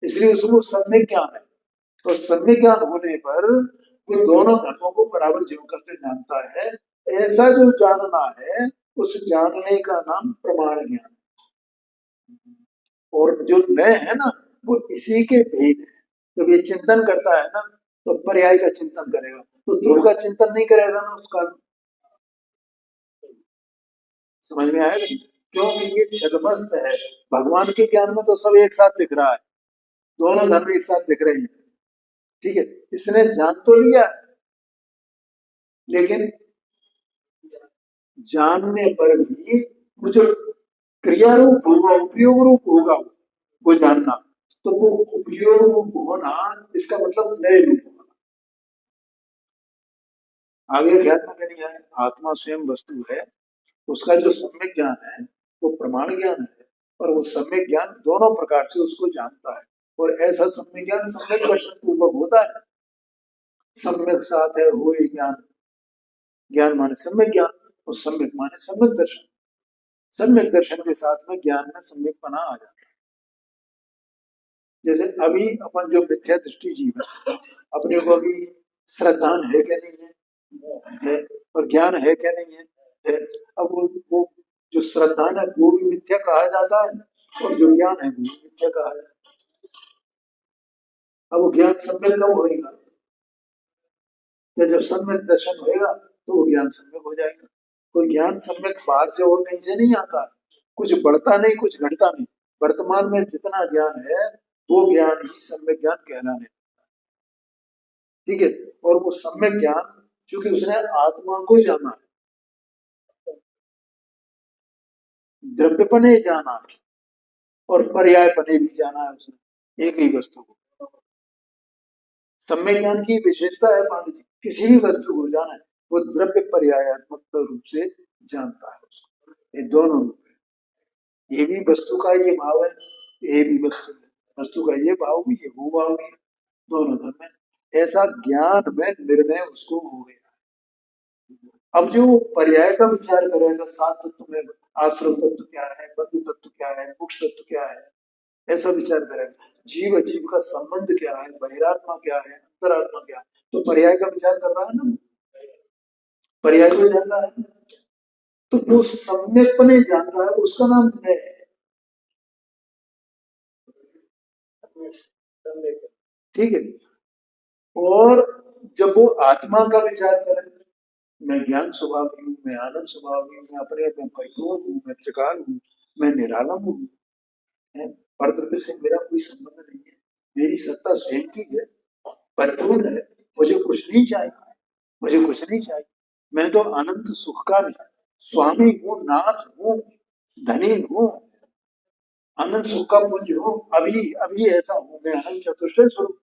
इसलिए उसको सम्यक ज्ञान है। तो सम्यक ज्ञान होने पर वो दोनों धर्मों को बराबर जीव करके जानता है। ऐसा जो जानना है, उस जानने का नाम प्रमाण ज्ञान। और जो नए है ना, वो इसी के भेद है। जब ये चिंतन करता है ना, तो पर्याय का चिंतन करेगा, तो ध्रुव का चिंतन नहीं करेगा ना उसका। समझ में आएगा? क्योंकि ये छदमस्त है। भगवान के ज्ञान में तो सब एक साथ दिख रहा है, दोनों धर्म एक साथ दिख रहे हैं। ठीक है, इसने जान तो लिया, लेकिन जानने पर भी वो जो क्रिया रूप होगा, उपयोग रूप होगा, वो जानना, तो वो उपयोग रूप होना, इसका मतलब नए रूप होना। आगे ध्यान में नहीं है, आत्मा स्वयं वस्तु है, उसका जो सम्यक ज्ञान है वो प्रमाण ज्ञान है, और वो सम्यक ज्ञान दोनों प्रकार से उसको जानता है। और ऐसा सम्यक ज्ञान सम्यक दर्शन पूर्वक होता है। सम्यक साथ है वो ज्ञान, ज्ञान माने सम्यक ज्ञान और सम्यक माने सम्यक दर्शन। सम्यक दर्शन के साथ में ज्ञान में सम्यकपना आ जाता है। जैसे अभी अपन जो मिथ्या दृष्टि जीव है, अपने को अभी श्रद्धान है क्या नहीं है, और ज्ञान है क्या नहीं है। अब वो जो श्रद्धान है वो भी मिथ्या कहा जाता है, और जो ज्ञान है वो भी मिथ्या कहा जाता है। अब वो ज्ञान सम्यक कब होगा, या जब सम्यक दर्शन होगा तो वो ज्ञान सम्यक हो जाएगा। कोई ज्ञान सम्यक बाहर से और कहीं से नहीं आता, कुछ बढ़ता नहीं कुछ घटता नहीं। वर्तमान में जितना ज्ञान है वो ज्ञान ही सम्यक ज्ञान कहलाने, ठीक है। और वो सम्यक ज्ञान क्योंकि उसने आत्मा को जाना है, द्रव्यपने जाना है, और पर्यायपने भी जाना है उसने एक ही वस्तु को। सम्यक ज्ञान की विशेषता है पांडे जी, किसी भी वस्तु को जाना है वो द्रव्य पर्यायात्मक रूप से जानता है उसको। ये दोनों रूप है, ये भी वस्तु का ये भाव है, ये भी वस्तु है, वस्तु का ये भाव भी ये वो भाव भी, दोनों धर्म है। ऐसा ज्ञान में निर्णय उसको हो गया। अब जो पर्याय का विचार करेगा, सात तत्व में आश्रम तत्व क्या है, बंधु तत्व क्या है, मोक्ष तत्व क्या है, ऐसा विचार करेगा। जीव अजीव का संबंध क्या है, बहिरात्मा क्या है, अंतरात्मा क्या है, तो पर्याय का विचार कर रहा है ना, पर्याय को जान रहा है। तो वो सम्यकपने जान रहा है, उसका नाम न्याय है, ठीक है। और जब वो आत्मा का विचार करे, मैं ज्ञान स्वभावी हूँ, मैं आनंद स्वभावी हूँ, मैं अपने में परिपूर्ण हूँ, मैं त्रिकाल हूँ, मैं निरालम हूँ, परद्रव्य से मेरा कोई संबंध नहीं है, मेरी सत्ता स्वयं की है, परिपूर्ण है, मुझे कुछ नहीं चाहिए, मुझे कुछ नहीं चाहिए। मैं तो अनंत सुख का स्वामी हूँ, नाथ हूँ, धनी हूँ, अनंत सुख का पुंज हूँ, अभी अभी ऐसा हूँ, मैं अनंत चतुष्टय स्वरूप।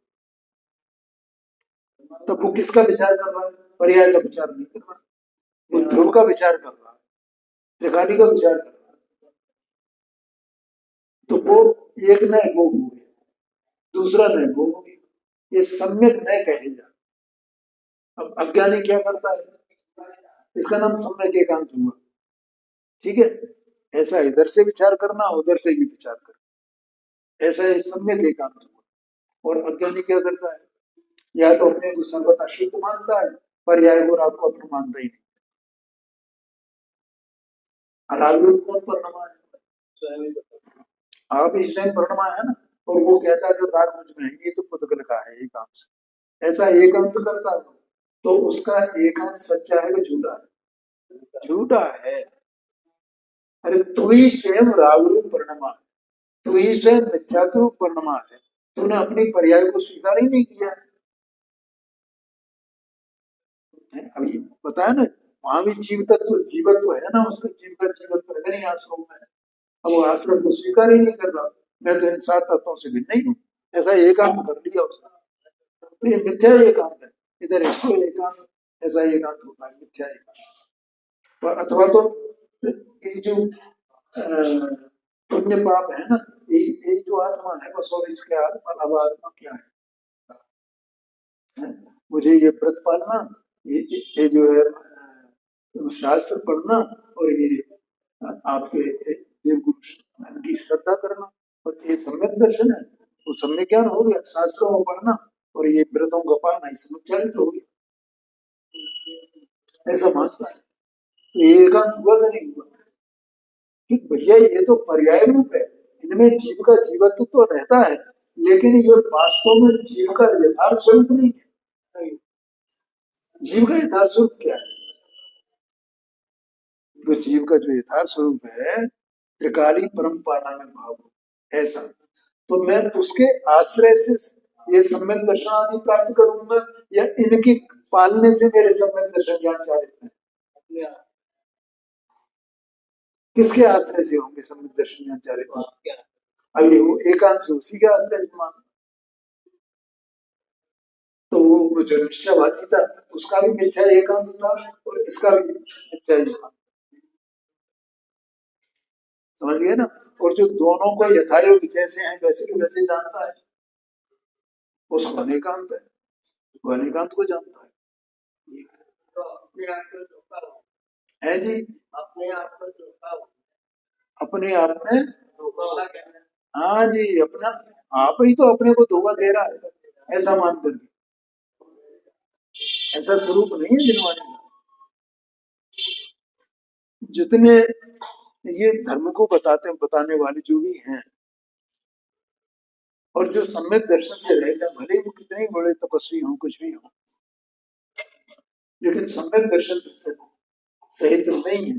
तब वो किसका विचार कर रहा है, पर्याय का विचार नहीं कर रहा, वो ध्रुव का विचार कर रहा है, त्रिकाली का विचार कर रहा है। तो वो एक नए वो हो गया, दूसरा नए वो हो गया, ये सम्यक नए कहेगा। अब अज्ञानी क्या करता है, इसका नाम सम्यक एकांत हुआ, ठीक है। ऐसा इधर से विचार करना, उधर से भी विचार करना, ऐसा सम्यक एकांत हुआ। और अज्ञानी क्या करता है, या तो अपने को सर्वथा शुद्ध मानता है, पर्याय को आपको अपना मानता ही नहीं। राग कौन परिणमा है, आप ही स्वयं परिणमा है ना, और वो कहता है कि राग मुझ में है, ये तो पुद्गल का है एकांत से। ऐसा एकांत करता है तो उसका एकांत सच्चा है कि झूठा है, झूठा है। अरे तू ही स्वयं राग रूप परिणमा है, तू ही स्वयं मिथ्यात्व रूप परिणमा है, तूने अपनी पर्याय को स्वीकार ही नहीं किया है। अभी बताया ना, वहां भी जीव तत्व जीवत्व है ना, उसका जीव का जीवत्व है नहीं आश्रम में। अब वो आश्रम को स्वीकार ही नहीं कर रहा, मैं तो इन सात तत्वों से भिन्न नहीं हूँ, ऐसा एकांत कर लिया उसने। तो ये मिथ्या एकांत है, इधर इसको एकांत, ऐसा एकांत होता है मिथ्या एकांत। अथवा तो ये जो पुण्य पाप है ना, यही तो आत्मा है बस, और इसके अलावा आत्मा क्या है। मुझे ये व्रत पालना, ये जो है शास्त्र पढ़ना, और ये आपके देव गुरु की श्रद्धा करना, और ये सम्यक दर्शन है, वो सम्यक ज्ञान हो गया, शास्त्रों को पढ़ना और ये व्रतों का पालना, ये समुच्चारित हो गया, ऐसा मानता है। तो ये एकांत हुआ कि नहीं हुआ, कि भैया ये तो पर्याय रूप है, इनमें जीव का जीवत्व तो रहता है, लेकिन ये वास्तव में जीव का यथार्थ स्वरूप नहीं है। जीव का यथार्थ स्वरूप क्या है, जो जीव का जो यथार्थ स्वरूप है, त्रिकाली परम पाना में भाव, ऐसा। तो मैं उसके आश्रय से ये सम्यक दर्शन आदि प्राप्त करूंगा, या इनकी पालने से मेरे सम्यक दर्शन ज्ञान चारित है, किसके आश्रय से होंगे सम्यक दर्शन ज्ञान चारित। अब ये वो एकांत से उसी के आश्रय से मान, तो वो जो निश्चयवासी था उसका भी मिथ्या एकांत था, और इसका भी मिथ्या एकांत, समझ गए ना। और जो दोनों को यथायोग जैसे हैं वैसे के वैसे जानता है, उसको अनेकांत है, वो अनेकांत को जानता है। है जी, अपने आप को अपने आप में। हाँ जी, अपना आप ही तो अपने को धोखा दे रहा है ऐसा मान करके। ऐसा स्वरूप नहीं है जिनवाणी का। जितने ये धर्म को बताने वाले जो भी हैं, और जो सम्यक दर्शन से रहेगा, भले ही वो कितने ही बड़े तपस्वी हों, कुछ भी हो, लेकिन सम्यक दर्शन से सहित नहीं है।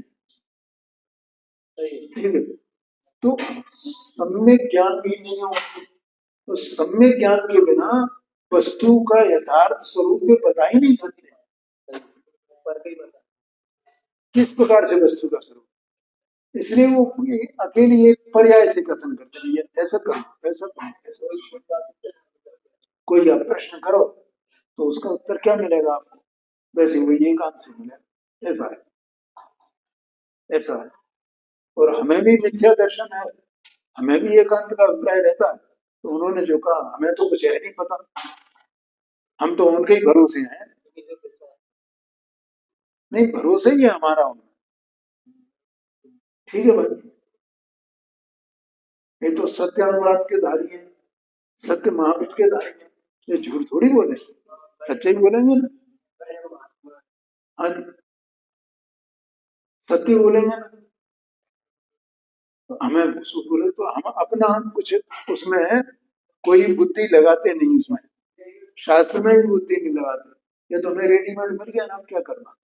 ठीक है, तो सम्यक ज्ञान भी नहीं हो, तो सम्यक ज्ञान के बिना वस्तु का यथार्थ स्वरूप में बता ही नहीं सकते किस प्रकार से वस्तु का स्वरूप। इसलिए वो अकेली एक पर्याय से कथन करते हैं, ऐसा करो ऐसा करो ऐसा। कोई आप प्रश्न करो तो उसका उत्तर क्या मिलेगा आपको, वैसे वही एकांत से मिलेगा। ऐसा है, ऐसा है। और हमें भी मिथ्या दर्शन है, हमें भी एकांत का अभिप्राय रहता है। तो उन्होंने जो कहा, हमें तो कुछ है नहीं पता, हम तो उनके ही भरोसे हैं। नहीं, भरोसा ही है हमारा उनमें। ठीक है भाई, ये तो सत्य अनुराग के धारी है, सत्य महावीर के धारी है, ये झूठ थोड़ी बोले, सच्चाई बोलेंगे ना। हाँ, सत्य बोलेंगे ना। तो हमें बोले तो हम अपना कुछ उसमें कोई बुद्धि लगाते नहीं, उसमें शास्त्र में भी बुद्धि नहीं लगाते। ये तो हमें रेडीमेड मिल गया ना, क्या करना।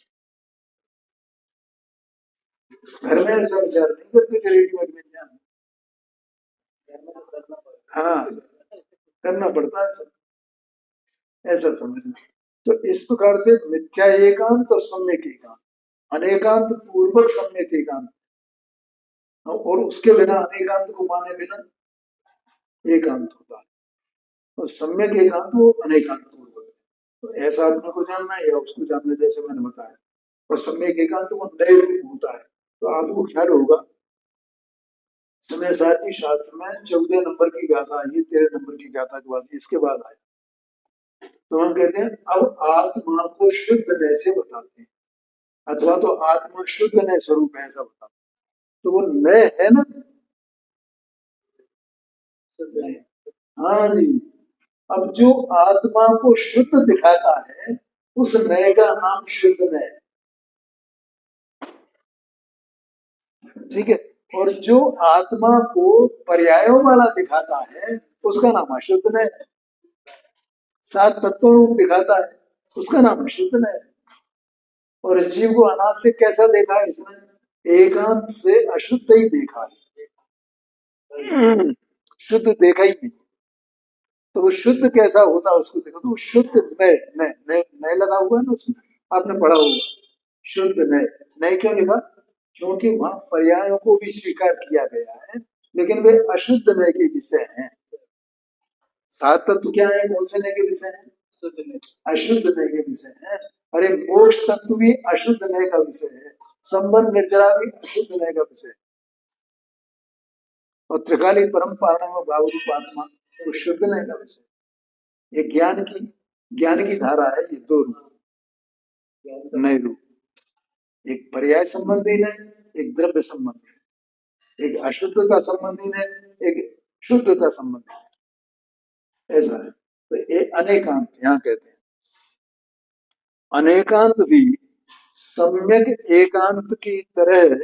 घर में ऐसा विचार नहीं करते कि रेडीमेड मिल जाए। हाँ, करना पड़ता है सब, ऐसा समझना। तो इस प्रकार से मिथ्या एकांत और सम्यक एकांत, अनेकांत पूर्वक सम्यक एकांत, और उसके बिना अनेकांत को माने बिना एकांत होता है। और सम्यक एकांत वो अनेकांत पूर्वक है। तो ऐसा अपने को जानना है या उसको जानना, जैसे मैंने बताया। और सम्यक एकांत वो नए रूप होता है। तो आपको ख्याल होगा, समय सारथी शास्त्र में 14 नंबर की गाथा आई, 13 नंबर की गाथा के बाद इसके बाद आया। तो हम कहते हैं अब आत्मा को शुद्ध नय से बताते हैं, अथवा तो आत्मा शुद्ध नय स्वरूप है ऐसा बताते हैं। तो वो नय है ना। हाँ जी, अब जो आत्मा को शुद्ध दिखाता है उस नय का नाम शुद्ध नय। ठीक है, और जो आत्मा को पर्यायों वाला दिखाता है उसका नाम अशुद्ध नय। सात तत्वों रूप दिखाता है उसका नाम अशुद्ध नय। और इस जीव को अनाथ से कैसा देखा है इसने, एकांत से अशुद्ध ही देखा है, शुद्ध देखा ही नहीं। तो वो शुद्ध कैसा होता है उसको देखो, तो वो शुद्ध नय, नय नय नय लगा हुआ है ना उसमें, आपने पढ़ा होगा शुद्ध नय। नय क्यों लिखा, क्योंकि वहां पर्यायों को भी स्वीकार किया गया है, लेकिन वे अशुद्ध नय के विषय हैं। सात तत्व क्या है, कौन से नय के विषय है, अशुद्ध नय के विषय है। अरे मोक्ष तत्व भी अशुद्ध नय का विषय है, संबंध निर्जरा भी अशुद्ध नय का विषय है। और त्रिकाली परम पारण भाव रूप आत्मा तो शुद्ध नय का विषय। ये ज्ञान की धारा है, ये दो रूप नय रूप, एक पर्याय संबंधी नय, एक द्रव्य संबंधी, एक अशुद्धता संबंधी नय, एक शुद्धता संबंधी नय, ऐसा है। तो ये अनेकांत यहाँ कहते हैं। अनेकांत भी सम्यक एकांत की तरह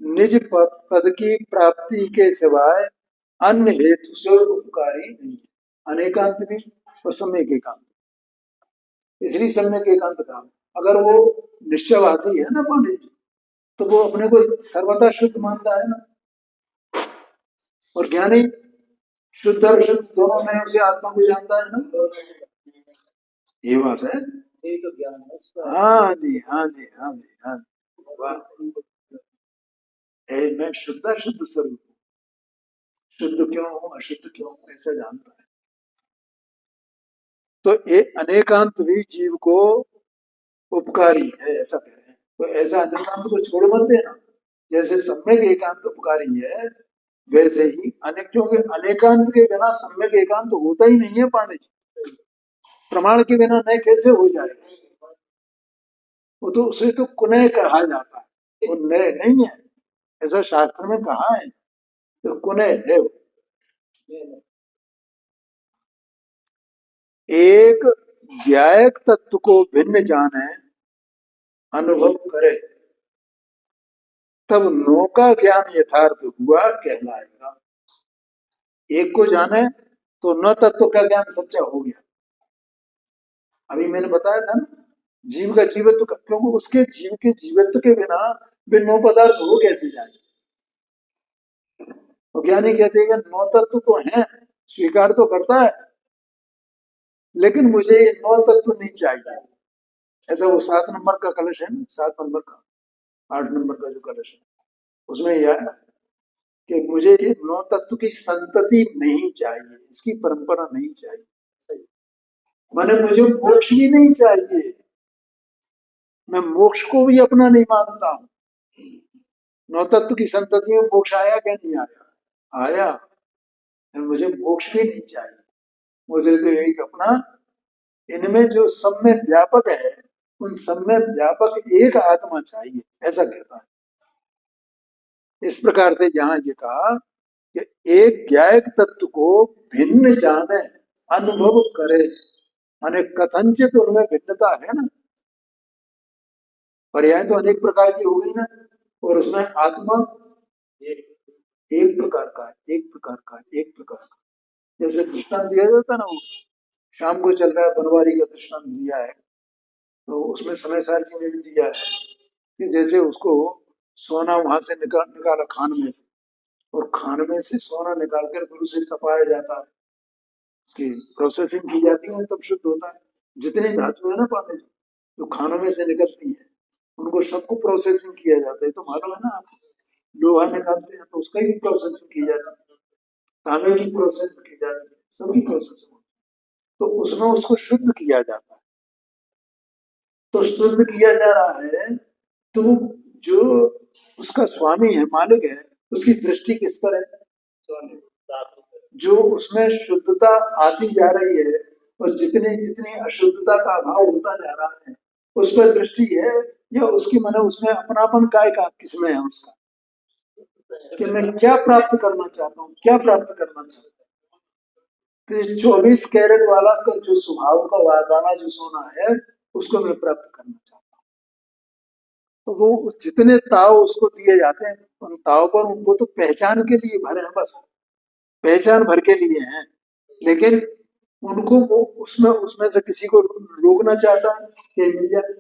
निज पद की प्राप्ति के सिवाय अन्य हेतु से उपकारी नहीं है। अनेकांत भी और सम्यक एकांत, इसलिए सम्यक एकांत कहा। अगर वो निश्चयवासी है ना पंडित, तो वो अपने को सर्वदा शुद्ध मानता है ना। और ज्ञानी शुद्ध और शुद्ध दोनों में उसे आत्मा को जानता है ना। ये बात है, ये तो ज्ञान है। हाँ जी, हाँ जी, हाँ जी, हाँ जी, वाह। मैं शुद्ध शुद्ध स्वरूप, शुद्ध क्यों हूँ अशुद्ध क्यों हूँ ऐसा जानता है। तो ये अनेकांत भी जीव को उपकारी है ऐसा कह रहे हैं। तो ऐसा अनेकांत को छोड़ मत देना, जैसे सम्यक एकांत उपकारी है वैसे ही अनेक, क्योंकि अनेकांत के बिना सम्यक एकांत तो होता ही नहीं है पांडे जी। प्रमाण के बिना नय कैसे हो जाएगा, वो तो उसे तो कुनय कहा जाता है, वो नय नहीं है। ऐसा शास्त्र में कहा है, तो कुने है वो। एक व्यायक तत्व को भिन्न जाने, अनुभव करे, तब नो का ज्ञान यथार्थ हुआ कहलाएगा। एक को जाने तो न तत्व का ज्ञान सच्चा हो गया। अभी मैंने बताया था ना, जीव का जीवत्व क्योंकि उसके जीव के जीवत्व के बिना वे नौ पदार्थ हो कैसे जाए। तो ज्ञानी कहते हैं कि नौ तत्व तो हैं, स्वीकार तो करता है, लेकिन मुझे ये नौ तत्व नहीं चाहिए। ऐसा वो 7 नंबर का कलश है ना, 7 नंबर का, 8 नंबर का जो कलश है, उसमें यह है कि मुझे ये नौ तत्व की संतति नहीं चाहिए, इसकी परंपरा नहीं चाहिए। माने मुझे मोक्ष भी नहीं चाहिए, मैं मोक्ष को भी अपना नहीं मानता हूं। नौ तत्व की संतति में मोक्ष आया क्या नहीं आया? आया। मुझे मोक्ष भी नहीं चाहिए, मुझे तो एक अपना, इनमें जो सब में व्यापक है, उन सब में व्यापक एक आत्मा चाहिए, ऐसा कहता है। इस प्रकार से यहाँ ये कहा कि एक ज्ञायक तत्व को भिन्न जाने, अनुभव करे, माने कथनचित उनमें भिन्नता है ना, पर्याय तो अनेक प्रकार की हो गई ना, और उसमें आत्मा एक प्रकार का है, एक प्रकार का है, एक प्रकार का। जैसे दृष्टांत दिया जाता ना, वो शाम को चल रहा है बनवारी का दृष्टांत दिया है, तो उसमें समय सार जी ने भी दिया है कि जैसे उसको सोना वहां से निकाला खान में से, और खान में से सोना निकाल कर फिर उसे तपाया जाता है, उसकी प्रोसेसिंग की जाती है, तब शुद्ध होता है। जितनी धातु है ना पानी जो खानों में से निकलती है, उनको सबको प्रोसेसिंग किया जाता है, तो मालूम है ना आप, लोहा निकालते हैं तो उसका भी प्रोसेसिंग की जाती है, तांबे की प्रोसेसिंग की जाती है, सबकी प्रोसेसिंग होती है, तो उसमें उसको शुद्ध किया जाता है। तो शुद्ध किया जा रहा है, तो जो उसका स्वामी है, मालिक है, उसकी दृष्टि किस पर है? जो उसमें शुद्धता आती जा रही है और जितनी जितनी अशुद्धता का अभाव होता जा रहा है, उस पर दृष्टि है, या उसकी मन उसमें अपनापन काय का किसमें है उसका, कि मैं क्या प्राप्त करना चाहता हूँ, क्या प्राप्त करना चाहता हूँ। कि 24 कैरेट वाला का जो स्वभाव का वाला जो सोना है, उसको मैं प्राप्त करना चाहता हूँ। तो वो जितने ताव उसको दिए जाते हैं, उन ताव पर उनको तो पहचान के लिए भरे हैं, बस पहचान भर के लिए हैं, लेकिन उनको वो उसमें उसमें से किसी को रोकना चाहता है कि मिल जाए,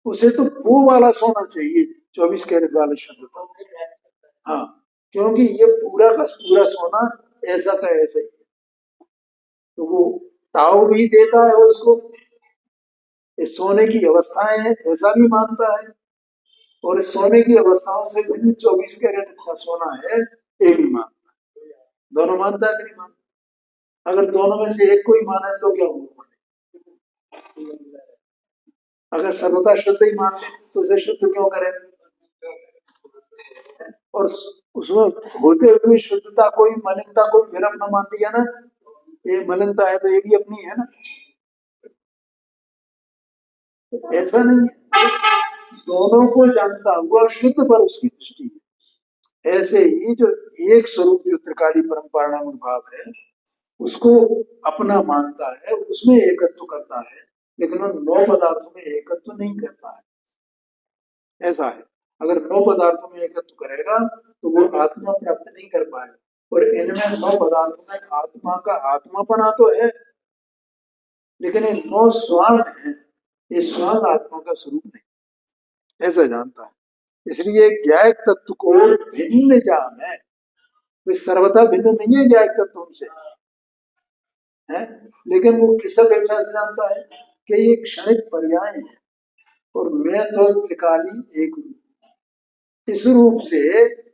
उसे तो वो वाला सोना चाहिए, 24 कैरेट वाला शुद्धता। हाँ, क्योंकि ये पूरा का पूरा सोना ऐसा का ऐसा ही है, तो वो ताव भी देता है उसको, इस सोने की अवस्थाएं हैं ऐसा भी मानता है, और इस सोने की अवस्थाओं से भिन्न 24 कैरेट का सोना है ये भी मानता है। दोनों मानता है कि नहीं मानता? अगर दोनों में से एक को ही माने तो क्या होगा? अगर सर्वथा शुद्ध ही मान ले तो उसे शुद्ध क्यों करे? और उसमें होते हुए शुद्धता को ही, मलिनता को फिर अपना मान दिया ना, ये मलिनता है तो ये भी अपनी है ना, ऐसा नहीं है। दोनों को जानता हुआ शुद्ध पर उसकी दृष्टि है। ऐसे ही जो एक स्वरूप जो त्रिकाली परम्परात्मक भाव है, उसको अपना मानता है, उसमें एकत्व करता है, लेकिन वो 9 पदार्थों में एकत्व नहीं करता है। ऐसा है, अगर 9 पदार्थों में एकत्व करेगा तो वो आत्मा प्राप्त नहीं कर पाएगा, और इनमें 9 पदार्थों में आत्मा का आत्मापना तो है, लेकिन ये 9 स्वांग है, ये स्वांग आत्मा का स्वरूप नहीं, ऐसा जानता है। इसलिए ज्ञायक तत्व को भिन्न जान है, वे सर्वथा भिन्न नहीं है ज्ञायक तत्व उनसे है, लेकिन वो किस अपेक्षा से जानता है कि ये क्षणिक पर्याय है, और मैं तो त्रिकाली एक हूँ, इस रूप से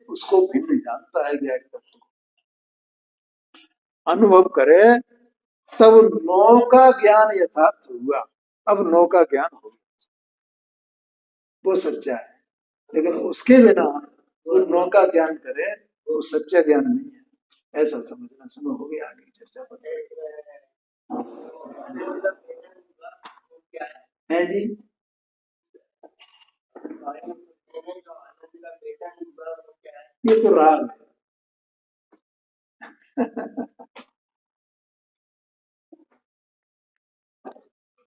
उसको भिन्न जानता है ज्ञायक तत्व को। अनुभव करे तब 9 का ज्ञान यथार्थ हुआ, अब 9 का ज्ञान हो गया, वो सच्चा है, लेकिन उसके बिना वो 9 का ज्ञान करे वो सच्चा ज्ञान नहीं है, ऐसा समझना। समय हो गया, आगे चर्चा पर है जी। ये तो राग है।